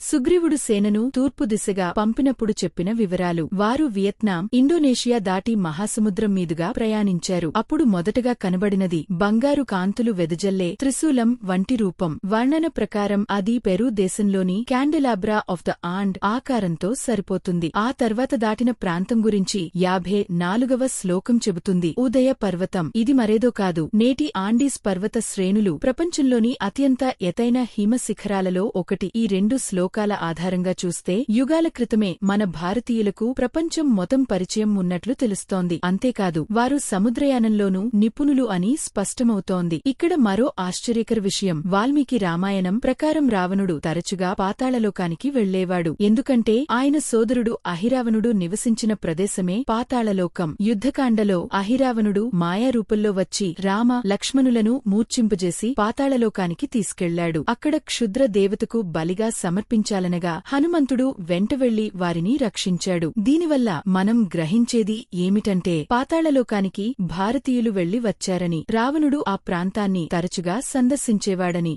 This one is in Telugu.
సుగ్రీవుడు సేనను తూర్పు దిశగా పంపినప్పుడు చెప్పిన వివరాలు. వారు వియత్నాం, ఇండోనేషియా దాటి మహాసముద్రం మీదుగా ప్రయాణించారు. అప్పుడు మొదటగా కనబడినది బంగారు కాంతులు వెదజల్లే త్రిశూలం వంటి రూపం. వర్ణన ప్రకారం అది పెరూ దేశంలోని క్యాండెలాబ్రా ఆఫ్ ద ఆండ్ ఆకారంతో సరిపోతుంది. ఆ తర్వాత దాటిన ప్రాంతం గురించి 54వ శ్లోకం చెబుతుంది. ఉదయ పర్వతం. ఇది మరేదో కాదు, నేటి ఆండీస్ పర్వత శ్రేణులు ప్రపంచంలోని అత్యంత ఎత్తైన హిమశిఖరాలలో ఒకటి. ఈ రెండు శ్లోకాల ఆధారంగా చూస్తే యుగాల క్రితమే మన భారతీయులకు ప్రపంచం మొత్తం పరిచయం ఉన్నట్లు తెలుస్తోంది. అంతేకాదు, వారు సముద్రయానంలోనూ నిపుణులు అని స్పష్టమవుతోంది. ఇక్కడ మరో ఆశ్చర్యకర విషయం. వాల్మీకి రామాయణం ప్రకారం రావణుడు తరచుగా పాతాళలోకానికి వెళ్లేవాడు. ఎందుకంటే ఆయన సోదరుడు అహిరావణుడు నివసించిన ప్రదేశమే పాతాళలోకం. యుద్ధకాండలో అహిరావణుడు మాయారూపంలో వచ్చి రామ, లక్ష్మణులను మూర్ఛింపజేసి పాతాళలోకానికి తీసుకెళ్లాడు. అక్కడ క్షుద్ర దేవతకు బలిగా సమర్పించాలనగా హనుమంతుడు వెంట వెళ్లి వారిని రక్షించాడు. దీనివల్ల మనం గ్రహించేది ఏమిటంటే పాతాళలోకానికి భారతీయులు వెళ్లి వచ్చారని, రావణుడు ఆ ప్రాంతాన్ని తరచుగా సందర్శించేవాడని.